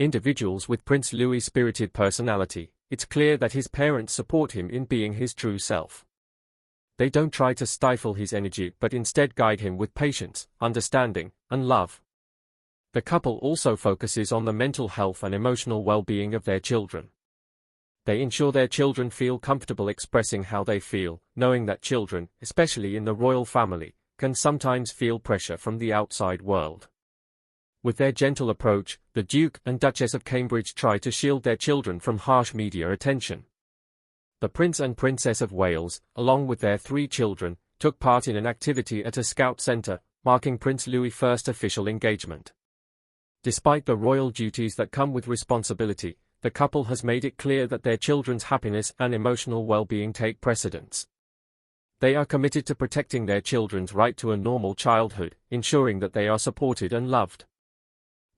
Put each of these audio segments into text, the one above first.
Individuals with Prince Louis' spirited personality, it's clear that his parents support him in being his true self. They don't try to stifle his energy but instead guide him with patience, understanding, and love. The couple also focuses on the mental health and emotional well-being of their children. They ensure their children feel comfortable expressing how they feel, knowing that children, especially in the royal family, can sometimes feel pressure from the outside world. With their gentle approach, the Duke and Duchess of Cambridge try to shield their children from harsh media attention. The Prince and Princess of Wales, along with their 3 children, took part in an activity at a scout centre, marking Prince Louis' first official engagement. Despite the royal duties that come with responsibility, the couple has made it clear that their children's happiness and emotional well-being take precedence. They are committed to protecting their children's right to a normal childhood, ensuring that they are supported and loved.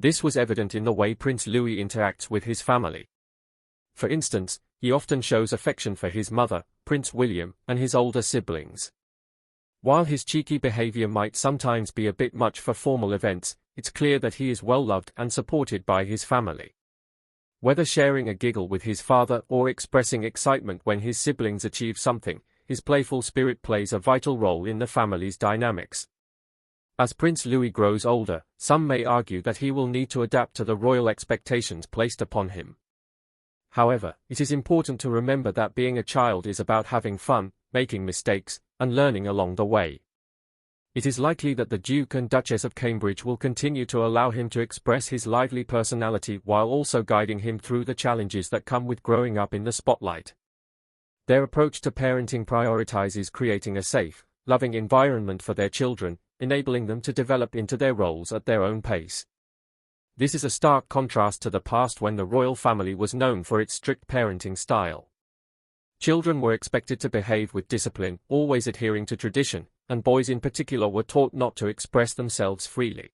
This was evident in the way Prince Louis interacts with his family. For instance, he often shows affection for his mother, Prince William, and his older siblings. While his cheeky behavior might sometimes be a bit much for formal events, it's clear that he is well loved and supported by his family. Whether sharing a giggle with his father or expressing excitement when his siblings achieve something, his playful spirit plays a vital role in the family's dynamics. As Prince Louis grows older, some may argue that he will need to adapt to the royal expectations placed upon him. However, it is important to remember that being a child is about having fun, making mistakes, and learning along the way. It is likely that the Duke and Duchess of Cambridge will continue to allow him to express his lively personality while also guiding him through the challenges that come with growing up in the spotlight. Their approach to parenting prioritizes creating a safe, loving environment for their children, enabling them to develop into their roles at their own pace. This is a stark contrast to the past when the royal family was known for its strict parenting style. Children were expected to behave with discipline, always adhering to tradition, and boys in particular were taught not to express themselves freely.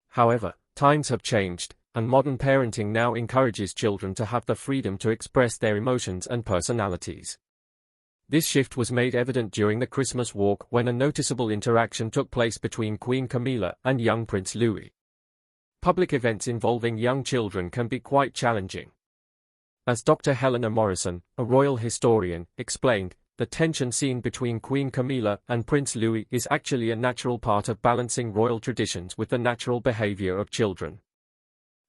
However, times have changed, and modern parenting now encourages children to have the freedom to express their emotions and personalities. This shift was made evident during the Christmas walk when a noticeable interaction took place between Queen Camilla and young Prince Louis. Public events involving young children can be quite challenging. As Dr. Helena Morrison, a royal historian, explained, the tension seen between Queen Camilla and Prince Louis is actually a natural part of balancing royal traditions with the natural behavior of children.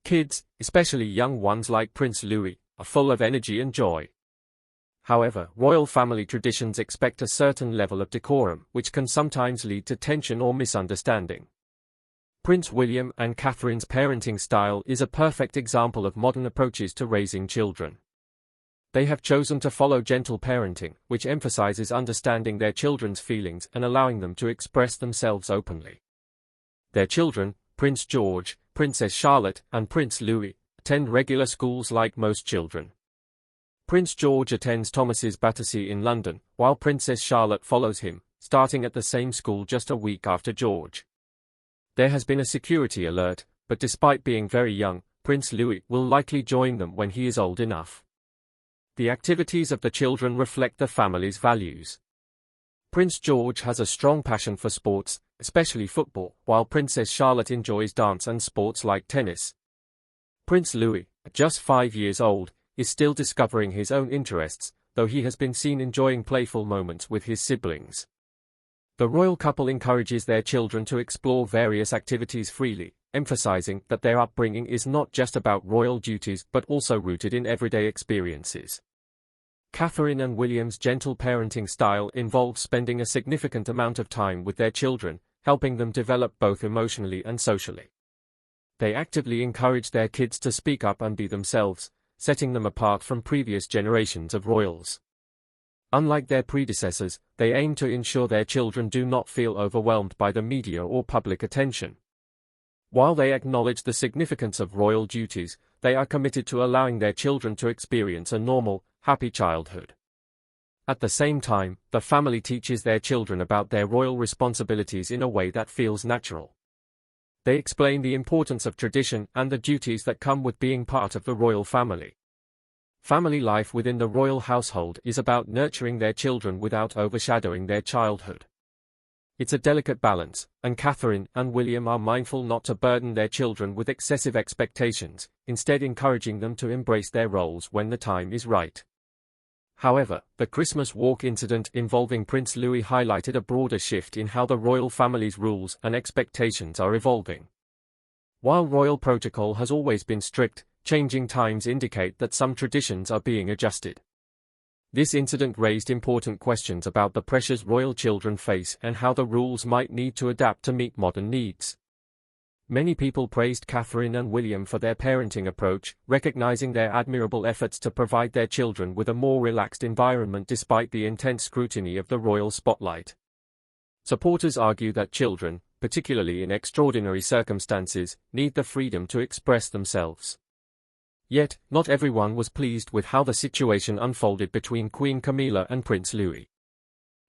Kids, especially young ones like Prince Louis, are full of energy and joy. However, royal family traditions expect a certain level of decorum, which can sometimes lead to tension or misunderstanding. Prince William and Catherine's parenting style is a perfect example of modern approaches to raising children. They have chosen to follow gentle parenting, which emphasizes understanding their children's feelings and allowing them to express themselves openly. Their children, Prince George, Princess Charlotte, and Prince Louis, attend regular schools like most children. Prince George attends Thomas's Battersea in London, while Princess Charlotte follows him, starting at the same school just a week after George. There has been a security alert, but despite being very young, Prince Louis will likely join them when he is old enough. The activities of the children reflect the family's values. Prince George has a strong passion for sports, especially football, while Princess Charlotte enjoys dance and sports like tennis. Prince Louis, at just 5 years old, is still discovering his own interests, though he has been seen enjoying playful moments with his siblings. The royal couple encourages their children to explore various activities freely, emphasizing that their upbringing is not just about royal duties but also rooted in everyday experiences. Catherine and William's gentle parenting style involves spending a significant amount of time with their children, helping them develop both emotionally and socially. They actively encourage their kids to speak up and be themselves, setting them apart from previous generations of royals. Unlike their predecessors, they aim to ensure their children do not feel overwhelmed by the media or public attention. While they acknowledge the significance of royal duties, they are committed to allowing their children to experience a normal, happy childhood. At the same time, the family teaches their children about their royal responsibilities in a way that feels natural. They explain the importance of tradition and the duties that come with being part of the royal family. Family life within the royal household is about nurturing their children without overshadowing their childhood. It's a delicate balance, and Catherine and William are mindful not to burden their children with excessive expectations, instead encouraging them to embrace their roles when the time is right. However, the Christmas walk incident involving Prince Louis highlighted a broader shift in how the royal family's rules and expectations are evolving. While royal protocol has always been strict, changing times indicate that some traditions are being adjusted. This incident raised important questions about the pressures royal children face and how the rules might need to adapt to meet modern needs. Many people praised Catherine and William for their parenting approach, recognizing their admirable efforts to provide their children with a more relaxed environment despite the intense scrutiny of the royal spotlight. Supporters argue that children, particularly in extraordinary circumstances, need the freedom to express themselves. Yet, not everyone was pleased with how the situation unfolded between Queen Camilla and Prince Louis.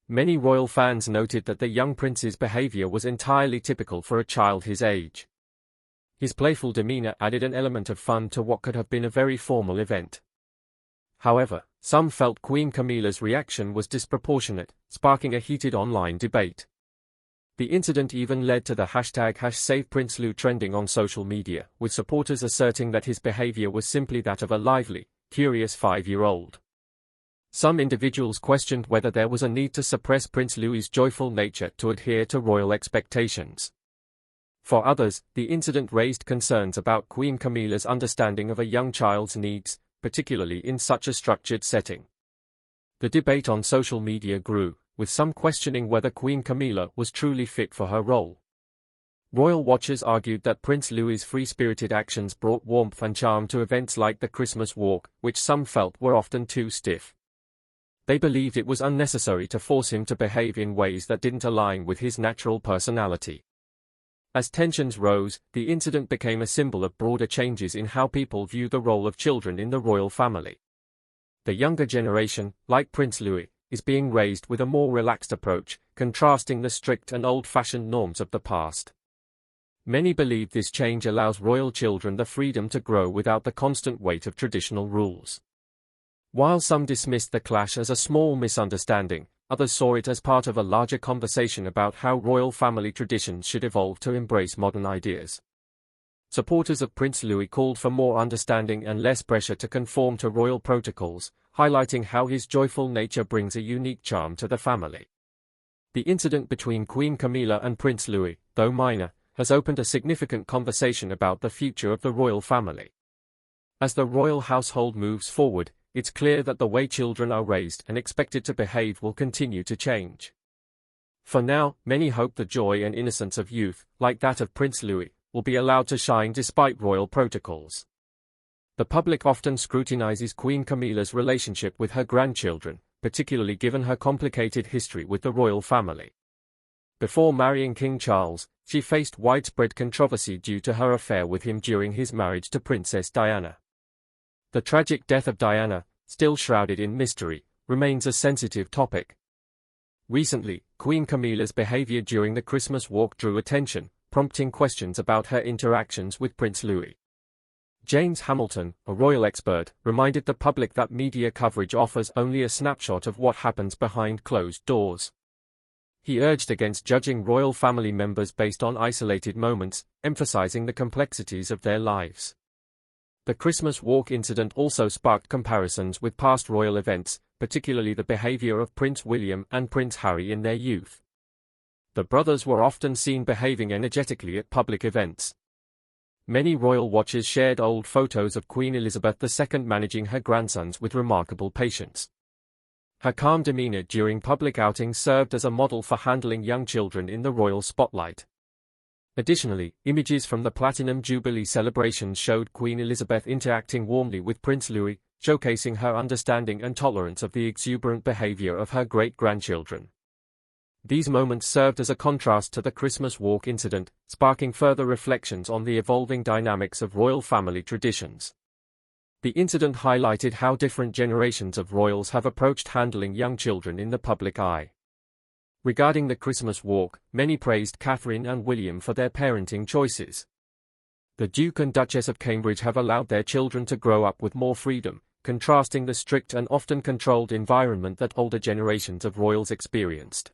Many royal fans noted that the young prince's behavior was entirely typical for a child his age. His playful demeanor added an element of fun to what could have been a very formal event. However, some felt Queen Camilla's reaction was disproportionate, sparking a heated online debate. The incident even led to the #SavePrinceLou trending on social media, with supporters asserting that his behavior was simply that of a lively, curious 5-year-old. Some individuals questioned whether there was a need to suppress Prince Louis's joyful nature to adhere to royal expectations. For others, the incident raised concerns about Queen Camilla's understanding of a young child's needs, particularly in such a structured setting. The debate on social media grew, with some questioning whether Queen Camilla was truly fit for her role. Royal watchers argued that Prince Louis's free-spirited actions brought warmth and charm to events like the Christmas walk, which some felt were often too stiff. They believed it was unnecessary to force him to behave in ways that didn't align with his natural personality. As tensions rose, the incident became a symbol of broader changes in how people view the role of children in the royal family. The younger generation, like Prince Louis, is being raised with a more relaxed approach, contrasting the strict and old-fashioned norms of the past. Many believe this change allows royal children the freedom to grow without the constant weight of traditional rules. While some dismissed the clash as a small misunderstanding, others saw it as part of a larger conversation about how royal family traditions should evolve to embrace modern ideas. Supporters of Prince Louis called for more understanding and less pressure to conform to royal protocols, highlighting how his joyful nature brings a unique charm to the family. The incident between Queen Camilla and Prince Louis, though minor, has opened a significant conversation about the future of the royal family. As the royal household moves forward, it's clear that the way children are raised and expected to behave will continue to change. For now, many hope the joy and innocence of youth, like that of Prince Louis, will be allowed to shine despite royal protocols. The public often scrutinizes Queen Camilla's relationship with her grandchildren, particularly given her complicated history with the royal family. Before marrying King Charles, she faced widespread controversy due to her affair with him during his marriage to Princess Diana. The tragic death of Diana, still shrouded in mystery, remains a sensitive topic. Recently, Queen Camilla's behavior during the Christmas walk drew attention, prompting questions about her interactions with Prince Louis. James Hamilton, a royal expert, reminded the public that media coverage offers only a snapshot of what happens behind closed doors. He urged against judging royal family members based on isolated moments, emphasizing the complexities of their lives. The Christmas walk incident also sparked comparisons with past royal events, particularly the behavior of Prince William and Prince Harry in their youth. The brothers were often seen behaving energetically at public events. Many royal watchers shared old photos of Queen Elizabeth II managing her grandsons with remarkable patience. Her calm demeanor during public outings served as a model for handling young children in the royal spotlight. Additionally, images from the Platinum Jubilee celebrations showed Queen Elizabeth interacting warmly with Prince Louis, showcasing her understanding and tolerance of the exuberant behavior of her great-grandchildren. These moments served as a contrast to the Christmas walk incident, sparking further reflections on the evolving dynamics of royal family traditions. The incident highlighted how different generations of royals have approached handling young children in the public eye. Regarding the Christmas walk, many praised Catherine and William for their parenting choices. The Duke and Duchess of Cambridge have allowed their children to grow up with more freedom, contrasting the strict and often controlled environment that older generations of royals experienced.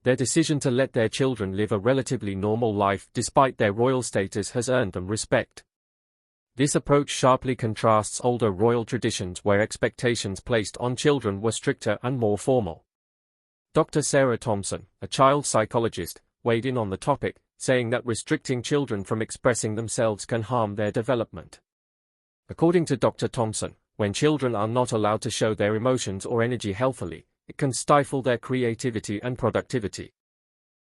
Their decision to let their children live a relatively normal life despite their royal status has earned them respect. This approach sharply contrasts older royal traditions where expectations placed on children were stricter and more formal. Dr. Sarah Thompson, a child psychologist, weighed in on the topic, saying that restricting children from expressing themselves can harm their development. According to Dr. Thompson, when children are not allowed to show their emotions or energy healthily, it can stifle their creativity and productivity.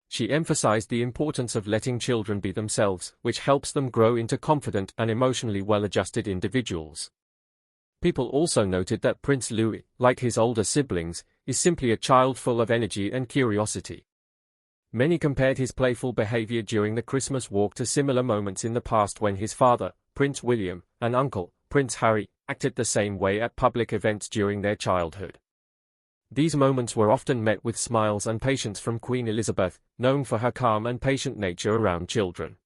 She emphasized the importance of letting children be themselves, which helps them grow into confident and emotionally well-adjusted individuals. People also noted that Prince Louis, like his older siblings, is simply a child full of energy and curiosity. Many compared his playful behavior during the Christmas walk to similar moments in the past when his father, Prince William, and uncle, Prince Harry, acted the same way at public events during their childhood. These moments were often met with smiles and patience from Queen Elizabeth, known for her calm and patient nature around children.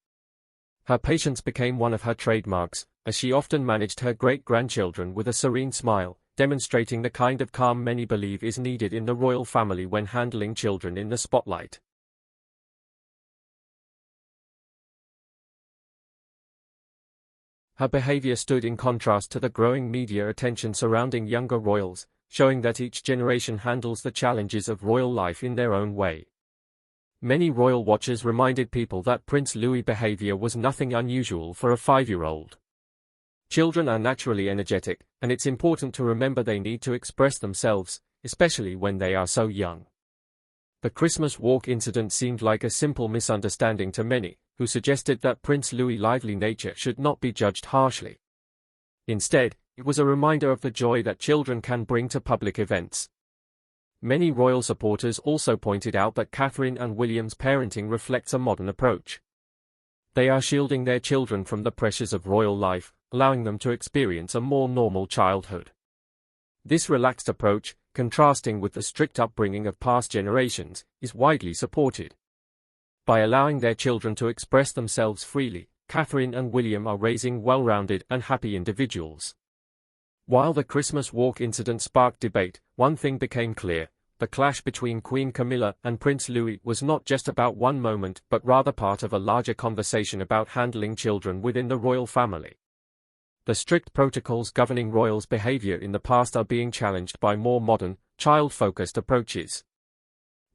Her patience became one of her trademarks, as she often managed her great-grandchildren with a serene smile, demonstrating the kind of calm many believe is needed in the royal family when handling children in the spotlight. Her behavior stood in contrast to the growing media attention surrounding younger royals, showing that each generation handles the challenges of royal life in their own way. Many royal watchers reminded people that Prince Louis' behavior was nothing unusual for a 5-year-old. Children are naturally energetic, and it's important to remember they need to express themselves, especially when they are so young. The Christmas walk incident seemed like a simple misunderstanding to many, who suggested that Prince Louis' lively nature should not be judged harshly. Instead, it was a reminder of the joy that children can bring to public events. Many royal supporters also pointed out that Catherine and William's parenting reflects a modern approach. They are shielding their children from the pressures of royal life, allowing them to experience a more normal childhood. This relaxed approach, contrasting with the strict upbringing of past generations, is widely supported. By allowing their children to express themselves freely, Catherine and William are raising well-rounded and happy individuals. While the Christmas walk incident sparked debate, one thing became clear: the clash between Queen Camilla and Prince Louis was not just about one moment but rather part of a larger conversation about handling children within the royal family. The strict protocols governing royals' behavior in the past are being challenged by more modern, child-focused approaches.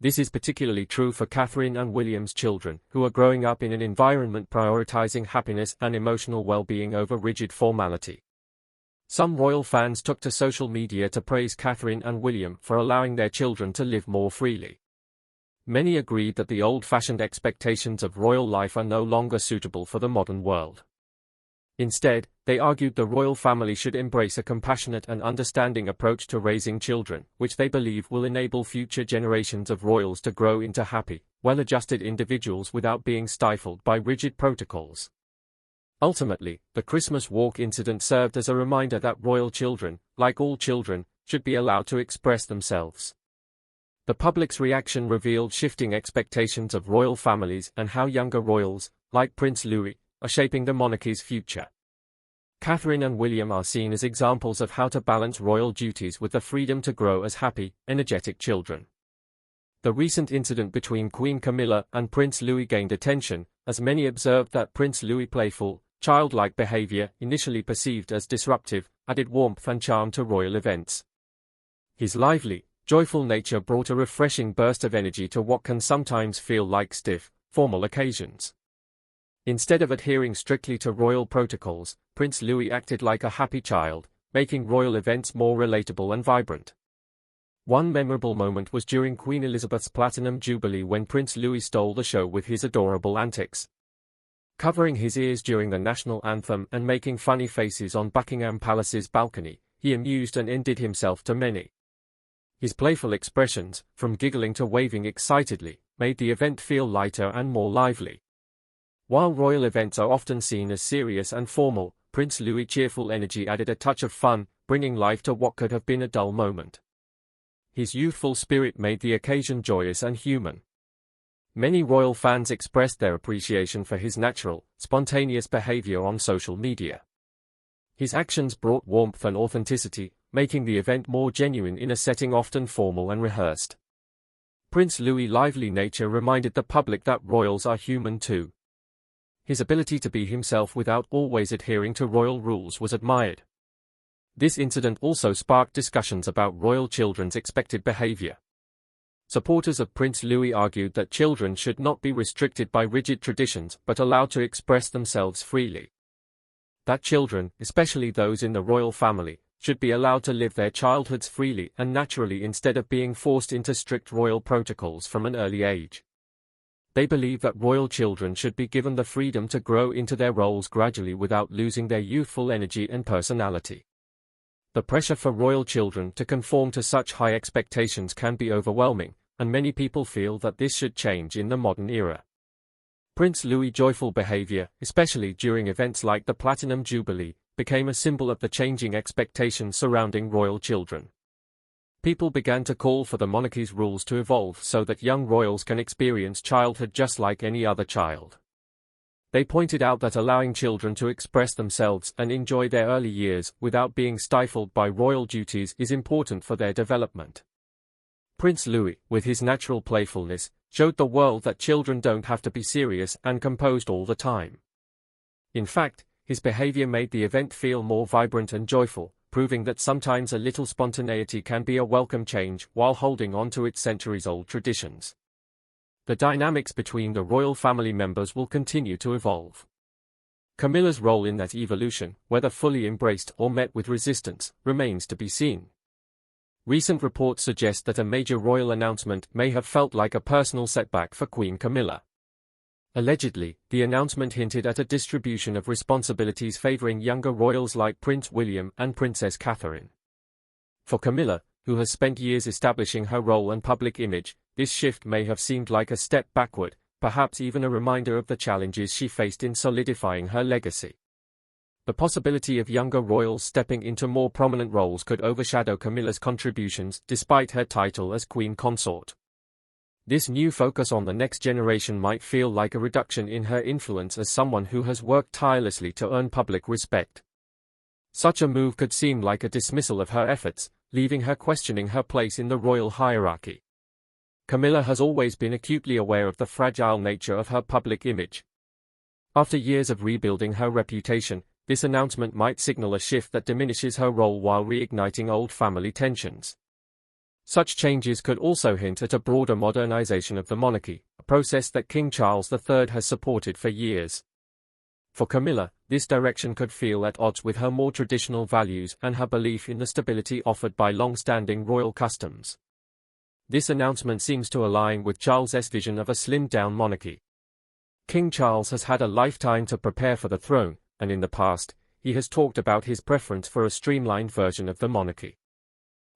This is particularly true for Catherine and William's children, who are growing up in an environment prioritizing happiness and emotional well-being over rigid formality. Some royal fans took to social media to praise Catherine and William for allowing their children to live more freely. Many agreed that the old-fashioned expectations of royal life are no longer suitable for the modern world. Instead, they argued the royal family should embrace a compassionate and understanding approach to raising children, which they believe will enable future generations of royals to grow into happy, well-adjusted individuals without being stifled by rigid protocols. Ultimately, the Christmas walk incident served as a reminder that royal children, like all children, should be allowed to express themselves. The public's reaction revealed shifting expectations of royal families and how younger royals, like Prince Louis, are shaping the monarchy's future. Catherine and William are seen as examples of how to balance royal duties with the freedom to grow as happy, energetic children. The recent incident between Queen Camilla and Prince Louis gained attention, as many observed that Prince Louis' playful, childlike behavior, initially perceived as disruptive, added warmth and charm to royal events. His lively, joyful nature brought a refreshing burst of energy to what can sometimes feel like stiff, formal occasions. Instead of adhering strictly to royal protocols, Prince Louis acted like a happy child, making royal events more relatable and vibrant. One memorable moment was during Queen Elizabeth's Platinum Jubilee when Prince Louis stole the show with his adorable antics. Covering his ears during the national anthem and making funny faces on Buckingham Palace's balcony, he amused and endeared himself to many. His playful expressions, from giggling to waving excitedly, made the event feel lighter and more lively. While royal events are often seen as serious and formal, Prince Louis' cheerful energy added a touch of fun, bringing life to what could have been a dull moment. His youthful spirit made the occasion joyous and human. Many royal fans expressed their appreciation for his natural, spontaneous behavior on social media. His actions brought warmth and authenticity, making the event more genuine in a setting often formal and rehearsed. Prince Louis' lively nature reminded the public that royals are human too. His ability to be himself without always adhering to royal rules was admired. This incident also sparked discussions about royal children's expected behavior. Supporters of Prince Louis argued that children should not be restricted by rigid traditions but allowed to express themselves freely. That children, especially those in the royal family, should be allowed to live their childhoods freely and naturally instead of being forced into strict royal protocols from an early age. They believe that royal children should be given the freedom to grow into their roles gradually without losing their youthful energy and personality. The pressure for royal children to conform to such high expectations can be overwhelming, and many people feel that this should change in the modern era. Prince Louis' joyful behavior, especially during events like the Platinum Jubilee, became a symbol of the changing expectations surrounding royal children. People began to call for the monarchy's rules to evolve so that young royals can experience childhood just like any other child. They pointed out that allowing children to express themselves and enjoy their early years without being stifled by royal duties is important for their development. Prince Louis, with his natural playfulness, showed the world that children don't have to be serious and composed all the time. In fact, his behavior made the event feel more vibrant and joyful, proving that sometimes a little spontaneity can be a welcome change while holding on to its centuries-old traditions. The dynamics between the royal family members will continue to evolve. Camilla's role in that evolution, whether fully embraced or met with resistance, remains to be seen. Recent reports suggest that a major royal announcement may have felt like a personal setback for Queen Camilla. Allegedly, the announcement hinted at a distribution of responsibilities favoring younger royals like Prince William and Princess Catherine. For Camilla, who has spent years establishing her role and public image, this shift may have seemed like a step backward, perhaps even a reminder of the challenges she faced in solidifying her legacy. The possibility of younger royals stepping into more prominent roles could overshadow Camilla's contributions despite her title as Queen Consort. This new focus on the next generation might feel like a reduction in her influence as someone who has worked tirelessly to earn public respect. Such a move could seem like a dismissal of her efforts, leaving her questioning her place in the royal hierarchy. Camilla has always been acutely aware of the fragile nature of her public image. After years of rebuilding her reputation, this announcement might signal a shift that diminishes her role while reigniting old family tensions. Such changes could also hint at a broader modernization of the monarchy, a process that King Charles III has supported for years. For Camilla, this direction could feel at odds with her more traditional values and her belief in the stability offered by long-standing royal customs. This announcement seems to align with Charles's vision of a slimmed-down monarchy. King Charles has had a lifetime to prepare for the throne, and in the past, he has talked about his preference for a streamlined version of the monarchy.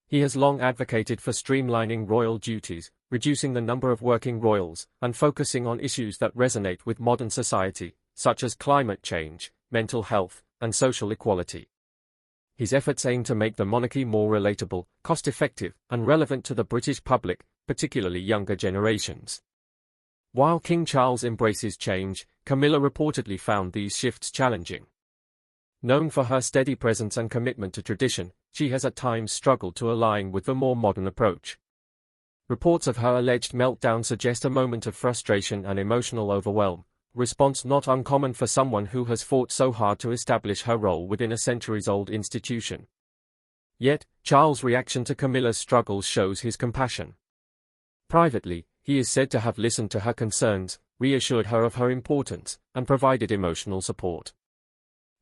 He has long advocated for streamlining royal duties, reducing the number of working royals, and focusing on issues that resonate with modern society, such as climate change, mental health, and social equality. His efforts aim to make the monarchy more relatable, cost-effective, and relevant to the British public, particularly younger generations. While King Charles embraces change, Camilla reportedly found these shifts challenging. Known for her steady presence and commitment to tradition, she has at times struggled to align with the more modern approach. Reports of her alleged meltdown suggest a moment of frustration and emotional overwhelm, response not uncommon for someone who has fought so hard to establish her role within a centuries-old institution. Yet, Charles' reaction to Camilla's struggles shows his compassion. Privately, he is said to have listened to her concerns, reassured her of her importance, and provided emotional support.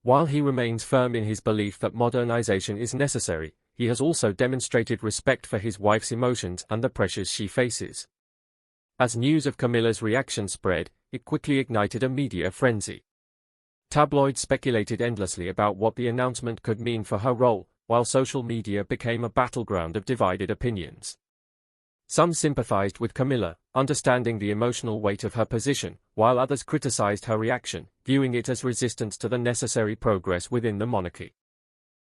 While he remains firm in his belief that modernization is necessary, he has also demonstrated respect for his wife's emotions and the pressures she faces. As news of Camilla's reaction spread, it quickly ignited a media frenzy. Tabloids speculated endlessly about what the announcement could mean for her role, while social media became a battleground of divided opinions. Some sympathized with Camilla, understanding the emotional weight of her position, while others criticized her reaction, viewing it as resistance to the necessary progress within the monarchy.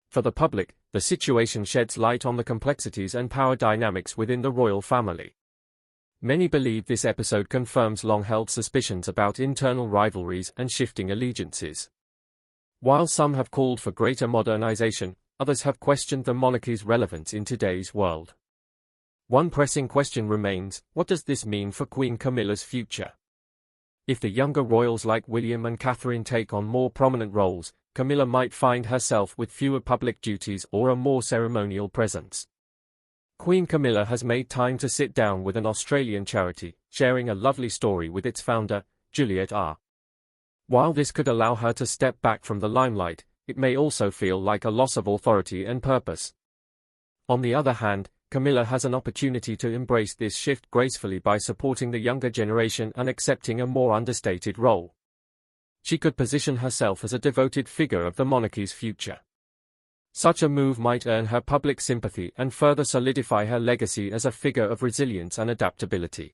For the public, the situation sheds light on the complexities and power dynamics within the royal family. Many believe this episode confirms long-held suspicions about internal rivalries and shifting allegiances. While some have called for greater modernization, others have questioned the monarchy's relevance in today's world. One pressing question remains: what does this mean for Queen Camilla's future? If the younger royals like William and Catherine take on more prominent roles, Camilla might find herself with fewer public duties or a more ceremonial presence. Queen Camilla has made time to sit down with an Australian charity, sharing a lovely story with its founder, Juliet R. While this could allow her to step back from the limelight, it may also feel like a loss of authority and purpose. On the other hand, Camilla has an opportunity to embrace this shift gracefully by supporting the younger generation and accepting a more understated role. She could position herself as a devoted figure of the monarchy's future. Such a move might earn her public sympathy and further solidify her legacy as a figure of resilience and adaptability.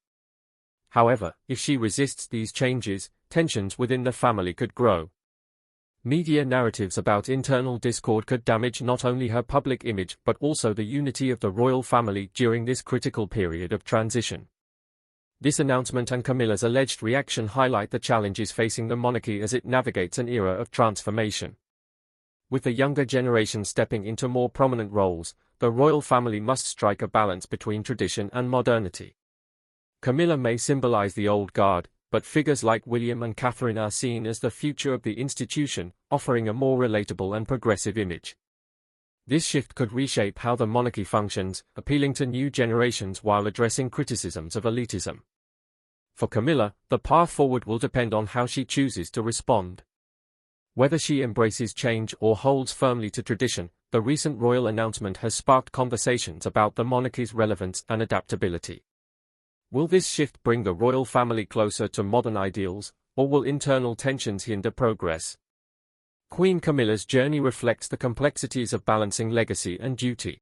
However, if she resists these changes, tensions within the family could grow. Media narratives about internal discord could damage not only her public image but also the unity of the royal family during this critical period of transition. This announcement and Camilla's alleged reaction highlight the challenges facing the monarchy as it navigates an era of transformation. With the younger generation stepping into more prominent roles, the royal family must strike a balance between tradition and modernity. Camilla may symbolize the old guard, but figures like William and Catherine are seen as the future of the institution, offering a more relatable and progressive image. This shift could reshape how the monarchy functions, appealing to new generations while addressing criticisms of elitism. For Camilla, the path forward will depend on how she chooses to respond. Whether she embraces change or holds firmly to tradition, the recent royal announcement has sparked conversations about the monarchy's relevance and adaptability. Will this shift bring the royal family closer to modern ideals, or will internal tensions hinder progress? Queen Camilla's journey reflects the complexities of balancing legacy and duty.